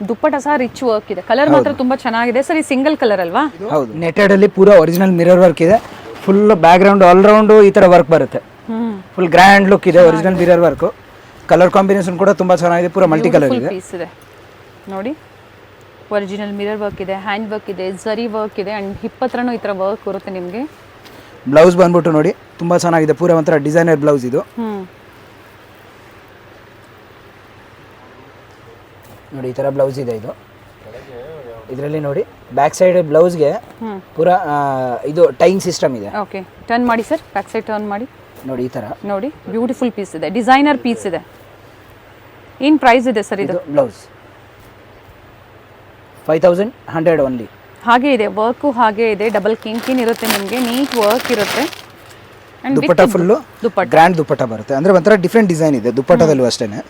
ದುಪ್ಪಟ್ಟ ಸಹ ರಿಚ್ ವರ್ಕ್ ಇದೆ. ಕಲರ್ ಮಾತ್ರ ತುಂಬಾ ಚೆನ್ನಾಗಿದೆ ಸರ್. ಈ ಸಿಂಗಲ್ ಕಲರ್ ಅಲ್ವಾ? ಹೌದು. ನೆಟೆಡ್ ಅಲ್ಲಿ ಪೂರಾ ಒರಿಜಿನಲ್ ಮಿರರ್ ವರ್ಕ್ ಇದೆ. Full back ground all round ಈ ತರ ವರ್ಕ್ ಬರುತ್ತೆ. ಫುಲ್ ಗ್ರ್ಯಾಂಡ್ ಲುಕ್ ಇದೆ. Original mirror work. Colour combination ಕೂಡ ತುಂಬಾ ಚೆನ್ನಾಗಿದೆ. ಪೂರಾ ಮಲ್ಟಿ ಕಲರ್ ಇದೆ. ಪೀಸ್ ಇದೆ ನೋಡಿ. ಒರಿಜಿನಲ್ ಮಿರರ್ ವರ್ಕ್ ಇದೆ, ಹ್ಯಾಂಡ್ ವರ್ಕ್ ಇದೆ, ಜರಿ ವರ್ಕ್ ಇದೆ ಅಂಡ್ ಹಿಪ್ ಹತ್ರನೂ ಈ ತರ ವರ್ಕ್ ಬರುತ್ತೆ ನಿಮಗೆ. ಬ್ಲೌಸ್ ಬಂದ್ಬಿಟ್ಟು ನೋಡಿ ತುಂಬಾ ಚೆನ್ನಾಗಿದೆ. ಪೂರಾ ಒಂಥರ ಡಿಸೈನರ್ ಬ್ಲೌಸ್ ಇದು. ನೋಡಿ ಈ ತರ ಬ್ಲೌಸ್ ಇದೆ ಇದು. ಇದರಲ್ಲಿ ನೋಡಿ ಬ್ಯಾಕ್ ಸೈಡ್ ಬ್ಲೌಸ್ಗೆ ಪೂರಾ ಇದು ಟೈನ್ ಸಿಸ್ಟಮ್ ಇದೆ. ಓಕೆ, ಟರ್ನ್ ಮಾಡಿ ಸರ್. ಬ್ಯಾಕ್ ಸೈಡ್ ಟರ್ನ್ ಮಾಡಿ. ನೋಡಿ ಈ ತರ ನೋಡಿ ಬ್ಯೂಟಿಫುಲ್ ಪೀಸ್ ಇದೆ. ಡಿಸೈನರ್ ಪೀಸ್ ಇದೆ. ಏನ್ ಪ್ರೈಸ್ ಇದೆ ಸರ್ ಇದು? Blouse 5100 only. ಹಾಗೆ ಇದೆ ವರ್ಕು, ಹಾಗೆ ಇದೆ. ಡಬಲ್ ಕಿನ್ ಇರುತ್ತೆ ನಿಮಗೆ. ನೀಟ್ ವರ್ಕ್ ಇರುತ್ತೆ. ದುಪ್ಪಟ್ಟ ಫುಲ್ಲು ಗ್ರ್ಯಾಂಡ್ ದುಪ್ಪಟ್ಟ ಬರುತ್ತೆ. ಅಂದ್ರೆ ಒಂಥರ ಡಿಫ್ರೆಂಟ್ ಡಿಸೈನ್ ಇದೆ ದುಪ್ಪಟ್ಟದಲ್ಲೂ ಅಷ್ಟೇನೆ.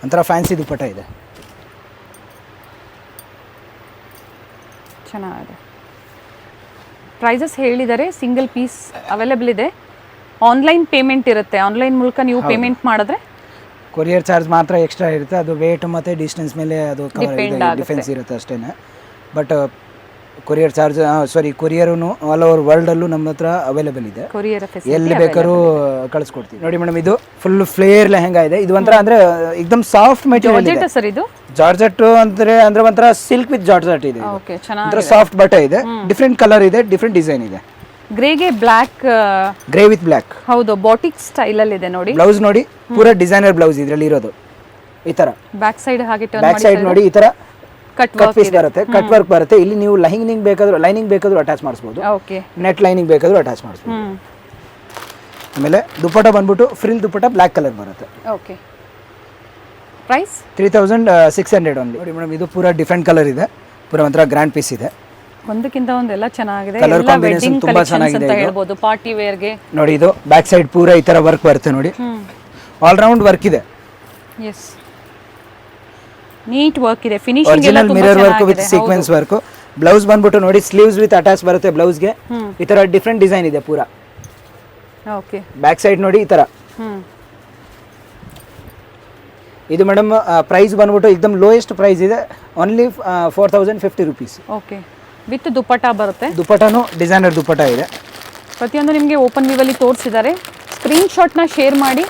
ಒಂಥರ ಫ್ಯಾನ್ಸಿ ದುಪ್ಪಟ್ಟ ಇದೆ. ಚೆನ್ನಾಗಿದೆ. ಪ್ರೈಸಸ್ ಹೇಳಿದ್ದಾರೆ. ಸಿಂಗಲ್ ಪೀಸ್ ಅವೈಲೇಬಲ್ ಇದೆ. ಆನ್ಲೈನ್ ಪೇಮೆಂಟ್ ಇರುತ್ತೆ. ಆನ್ಲೈನ್ ಮೂಲಕ ನೀವು ಪೇಮೆಂಟ್ ಮಾಡಿದ್ರೆ ಕೊರಿಯರ್ ಚಾರ್ಜ್ ಮಾತ್ರ ಎಕ್ಸ್ಟ್ರಾ ಇರುತ್ತೆ. ಅದು ವೇಟ್ ಮತ್ತು ಡಿಸ್ಟೆನ್ಸ್ ಮೇಲೆ ಅದು ಡಿಫೆನ್ಸ್ ಇರುತ್ತೆ ಅಷ್ಟೇನೆ. But courier charge courier all over ವರ್ಲ್ಡಲ್ಲೂ ನಮ್ಮ ಹತ್ರ ಅವೈಲೇಬಲ್ ಇದೆ. ಕೊರಿಯರ್ ಎಲ್ಲಿ ಬೇಕಾದ್ರೂ ಕಳಿಸ್ಕೊಡ್ತೀವಿ. ನೋಡಿ ಮೇಡಮ್ ಇದು ಫುಲ್ ಫ್ಲೇರ್ ಲೆಹೆಂಗಾ ಇದೆ. ಇದು ಒಂಥರ ಅಂದ್ರೆ ಎಕ್ದಮ್ ಸಾಫ್ಟ್ ಮೆಟೀರಿಯಲ್ ಇದೆ ಸರ್. ಇದು ಜಾರ್ಜೆಟ್ ಅಂದ್ರೆ ಒಂಥರ ಸಿಲ್ಕ್ ವಿತ್ ಜಾರ್ಜೆಟ್ ಇದೆ. ಓಕೆ, ಚೆನ್ನಾಗಿದೆ. ಒಂಥರ ಸಾಫ್ಟ್ ಬಟ್ಟೆ ಇದೆ. ಡಿಫ್ರೆಂಟ್ ಕಲರ್ ಇದೆ, ಡಿಫ್ರೆಂಟ್ ಡಿಸೈನ್ ಇದೆ. ಗ್ರೇಗೆ ಬ್ಲಾಕ್, ಗ್ರೇ ವಿತ್ ಬ್ಲಾಕ್. ಹೌದು, ಬಾಟಿಕ್ ಸ್ಟೈಲ್ ಅಲ್ಲಿ ಇದೆ ನೋಡಿ. ಬ್ಲೌಸ್ ನೋಡಿ ಪೂರಾ ಡಿಸೈನರ್ ಬ್ಲೌಸ್ ಇದರಲ್ಲಿ ಇರೋದು. ಈ ತರ ಬ್ಯಾಕ್ ಸೈಡ್ ಹಾಗೆ ಟರ್ನ್ ಬ್ಯಾಕ್ ಸೈಡ್ ನೋಡಿ ಈ ತರ ಕಟ್ ಪೀಸ್ ಬರುತ್ತೆ. ಕಟ್ ವರ್ಕ್ ಬರುತ್ತೆ. ಇಲ್ಲಿ ನೀವು ಲೈನಿಂಗ್ ಬೇಕಾದ್ರೂ ಅಟ್ಯಾಚ್ ಮಾಡಿಸಬಹುದು. ಓಕೆ, ನೆಟ್ ಲೈನಿಂಗ್ ಬೇಕಾದ್ರೂ ಅಟ್ಯಾಚ್ ಮಾಡಿಸಬಹುದು. ಆಮೇಲೆ ದುಪ್ಪಟ್ಟ ಬಂದ್ಬಿಟ್ಟು ಫ್ರಿಲ್ ದುಪ್ಪಟ್ಟ ಬ್ಲಾಕ್ ಕಲರ್ ಬರುತ್ತೆ. Okay, price 3600 only. ನೋಡಿ ಮೇಡಮ್ ಇದು ಪೂರಾ ಡಿಫ್ರೆಂಟ್ ಕಲರ್ ಇದೆ. ಪೂರಾ ಒಂಥರ ಗ್ರ್ಯಾಂಡ್ ಪೀಸ್ ಇದೆ. ಒಂದಕ್ಕಿಂತ ಒಂದೆಲ್ಲ ಚೆನ್ನಾಗಿದೆ. ಕಲರ್ ಕಾಂಬಿನೇಷನ್ ತುಂಬಾ ಚೆನ್ನಾಗಿದೆ ಅಂತ ಹೇಳ್ಬೋದು ಪಾರ್ಟಿ ವೇರ್ ಗೆ. ನೋಡಿ ಇದು ಬ್ಯಾಕ್ ಸೈಡ್ ಪೂರಾ ಈ ತರ ವರ್ಕ್ ಬರುತ್ತೆ ನೋಡಿ. ಆಲ್ ರೌಂಡ್ ವರ್ಕ್ ಇದೆ. ಎಸ್, ನೀಟ್ ವರ್ಕ್ ಇದೆ. ಫಿನಿಶಿಂಗ್ ಎಲ್ಲ ಒರಿಜಿನಲ್ ತುಂಬಾ ಮಿರರ್ ವರ್ಕ್ ವಿತ್ ಚೆನ್ನಾಗಿದೆ. Sequence work. ಬ್ಲೌಸ್ ಬಂದ್ಬಿಟ್ಟು ನೋಡಿ ಸ್ಲೀವ್ಸ್ ವಿತ್ ಅಟ್ಯಾಚ್ ಬರುತ್ತೆ ಬ್ಲೌಸ್ಗೆ. ಈ ತರ ಡಿಫ್ರೆಂಟ್ ಡಿಸೈನ್ ಇದೆ ಪೂರಾ. ಓಕೆ, ಬ್ಯಾಕ್ ಸೈಡ್ ನೋಡಿ ಈ ತರ. ಇದು ಮೇಡಮ್ ಪ್ರೈಸ್ ಬಂದ್ಬಿಟ್ಟು एकदम ಲೋಯೆಸ್ಟ್ ಪ್ರೈಸ್ ಇದೆ. Only 4050 rupees. Okay, with dupatta ಬರುತ್ತೆ. ದುಪ್ಪಟ್ಟನು ಡಿಸೈನರ್ ದುಪ್ಪಟ್ಟ ಇದೆ. ಪ್ರತಿಯೊಂದು ನಿಮಗೆ ಓಪನ್ ವ್ಯೂ ಅಲ್ಲಿ ತೋರಿಸಿದ್ದಾರೆ. ಸ್ಕ್ರೀನ್ ಶಾಟ್ನ ಶೇರ್ ಮಾಡಿ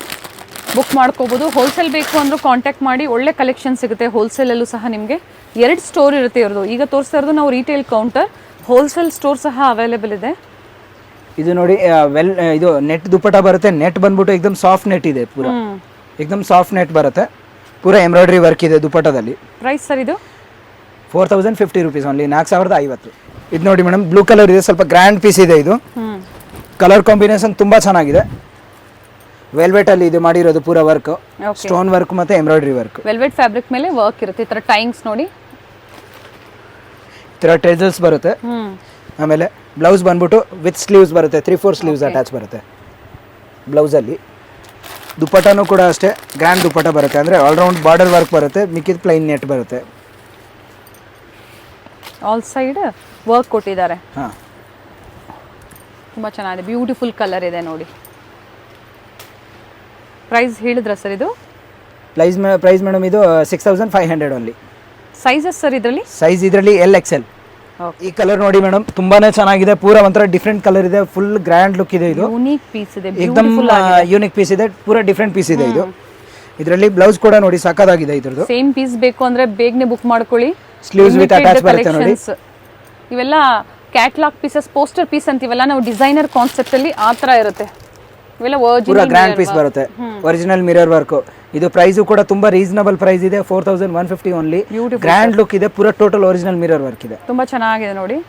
ಬುಕ್ ಮಾಡ್ಕೋಬಹುದು. ಹೋಲ್ಸೇಲ್ ಬೇಕು ಅಂದ್ರೂ ಕಾಂಟ್ಯಾಕ್ಟ್ ಮಾಡಿ. ಒಳ್ಳೆ ಕಲೆಕ್ಷನ್ ಸಿಗುತ್ತೆ. ಹೋಲ್ಸೇಲಲ್ಲೂ ಸಹ ನಿಮಗೆ 2 ಸ್ಟೋರ್ ಇರುತ್ತೆ ಇರೋದು. ಈಗ ತೋರಿಸ್ತಾ ಇರೋದು ನಾವು ರಿಟೇಲ್ ಕೌಂಟರ್. ಹೋಲ್ಸೇಲ್ ಸ್ಟೋರ್ ಸಹ ಅವೈಲೇಬಲ್ ಇದೆ. ಇದು ನೋಡಿ ಇದು ನೆಟ್ ದುಪ್ಪಟ್ಟ ಬರುತ್ತೆ. ನೆಟ್ ಬಂದ್ಬಿಟ್ಟು एकदम ಸಾಫ್ಟ್ ನೆಟ್ ಇದೆ. ಪೂರಾ एकदम ಸಾಫ್ಟ್ ನೆಟ್ ಬರುತ್ತೆ. ಪೂರಾ ಎಂಬ್ರಾಯ್ಡ್ರಿ ವರ್ಕ್ ಇದೆ ದುಪ್ಪಟ್ಟದಲ್ಲಿ. ಪ್ರೈಸ್ ಸರ್ ಇದು 4050 ರೂಪೀಸ್ ಓನ್ಲಿ. 4050. ಇದು ನೋಡಿ ಮೇಡಮ್ ಬ್ಲೂ ಕಲರ್ ಇದೆ. ಸ್ವಲ್ಪ ಗ್ರ್ಯಾಂಡ್ ಪೀಸ್ ಇದೆ ಇದು. ಕಲರ್ ಕಾಂಬಿನೇಷನ್ ತುಂಬಾ ಚೆನ್ನಾಗಿದೆ. ವೆಲ್ವೆಟ್ ಅಲ್ಲಿ ಇದು ಮಾಡಿರೋದು ಪೂರಾ ವರ್ಕ್. ಸ್ಟೋನ್ ವರ್ಕ್ ಮತ್ತೆ ಎಂಬ್ರಾಯ್ಡ್ರಿ ವರ್ಕ್. ವೆಲ್ವೆಟ್ ಫ್ಯಾಬ್ರಿಕ್ ಮೇಲೆ ವರ್ಕ್ ಇರುತ್ತೆ. ಈ ತರ ಟೈಂಗ್ಸ್ ನೋಡಿ, ಈ ತರ ಟೆಸಲ್ಸ್ ಬರುತ್ತೆ. ಆಮೇಲೆ ಬ್ಲೌಸ್ ಬಂದ್ಬಿಟ್ಟು ವಿತ್ ಸ್ಲೀವ್ಸ್ ಬರುತ್ತೆ. 3/4 ಸ್ಲೀವ್ಸ್ ಅಟ್ಯಾಚ್ ಬರುತ್ತೆ ಬ್ಲೌಸ್ ಅಲ್ಲಿ. ದುಪ್ಪಟ್ಟನೂ ಕೂಡ ಅಷ್ಟೇ ಗ್ರ್ಯಾಂಡ್ ದುಪ್ಪಟ್ಟ ಬರುತ್ತೆ. ಅಂದ್ರೆ ಆಲ್ ರೌಂಡ್ ಬಾರ್ಡರ್ ವರ್ಕ್ ಬರುತ್ತೆ. ಮಿಕ್ಕಿದ ಪ್ಲೈನ್ ನೆಟ್ ಬರುತ್ತೆ. ಆಲ್ ಸೈಡ್ ವರ್ಕ್ ಕೊಟ್ಟಿದ್ದಾರೆ. ಹಾ, ತುಂಬಾ ಚೆನ್ನಾಗಿದೆ. ಬ್ಯೂಟಿಫುಲ್ ಕಲರ್ ಇದೆ ನೋಡಿ. ಪ್ರೈಸ್ ಹೇಳಿದ್ರ ಸರ್ ಇದು? ಪ್ರೈಸ್ ಮೇಡಮ್ ಇದು 6500 ಓನ್ಲಿ. ಸೈಜಸ್ ಸರ್ ಇದರಲ್ಲಿ? ಸೈಜ್ ಇದರಲ್ಲಿ LXL. ಈ ಕಲರ್ ನೋಡಿ ಮೇಡಮ್ ತುಂಬಾನೇ ಚೆನ್ನಾಗಿದೆ. ಪೂರಾ ಒಂಥರ ಡಿಫ್ರೆಂಟ್ ಕಲರ್ ಇದೆ. ಫುಲ್ ಗ್ರ್ಯಾಂಡ್ ಲುಕ್ ಇದೆ. ಇದು ಯೂನಿಕ್ ಪೀಸ್ ಇದೆ. एकदम ಯೂನಿಕ್ ಪೀಸ್ ಇದೆ. ಪೂರಾ ಡಿಫ್ರೆಂಟ್ ಪೀಸ್ ಇದೆ ಇದು. ಇದರಲ್ಲಿ ಬ್ಲೌಸ್ ಕೂಡ ನೋಡಿ ಸಕ್ಕತ್ತಾಗಿದೆ ಇದ್ರದ್ದು. ಸೇಮ್ ಪೀಸ್ ಬೇಕು ಅಂದ್ರೆ ಬೇಗನೆ ಬುಕ್ ಮಾಡ್ಕೊಳ್ಳಿ. ಸ್ಲೀವ್ಸ್ ವಿತ್ ಅಟ್ಯಾಚ್ ಬರುತ್ತೆ ನೋಡಿ. ಇವೆಲ್ಲ ಕ್ಯಾಟಲಾಗ್ ಪೀಸಸ್, ಪೋಸ್ಟರ್ ಪೀಸ್ ಅಂತೀವಲ್ಲ ನಾವು, ಡಿಸೈನರ್ ಕಾನ್ಸೆಪ್ಟ್ ಅಲ್ಲಿ ಆ ತರ ಇರುತ್ತೆ. ಇವೆಲ್ಲ ಪೂರಾ ಗ್ರ್ಯಾಂಡ್ ಪೀಸ್ ಬರುತ್ತೆ, ಒರಿಜಿನಲ್ ಮಿರರ್ ವರ್ಕ್. ಇದು ಪ್ರೈಸು ಕೂಡ ತುಂಬಾ ರೀಸನಬಲ್ ಪ್ರೈಸ್ ಇದೆ, 4150 ಓನ್ಲಿ. ಗ್ರ್ಯಾಂಡ್ ಲುಕ್ ಇದೆ, ಪೂರಾ ಟೋಟಲ್ ಒರಿಜಿನಲ್ ಮಿರರ್ ವರ್ಕ್ ಇದೆ, ತುಂಬಾ ಚೆನ್ನಾಗಿದೆ ನೋಡಿ.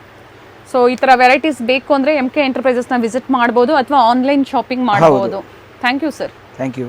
ಸೊ ಈ ತರ ವೆರೈಟೀಸ್ ಬೇಕು ಅಂದ್ರೆ MK ಎಂಟರ್ಪ್ರೈಸಸ್ ನ ವಿಸಿಟ್ ಮಾಡಬಹುದು ಅಥವಾ ಆನ್ಲೈನ್ ಶಾಪಿಂಗ್ ಮಾಡಬಹುದು. Thank you sir. Thank you.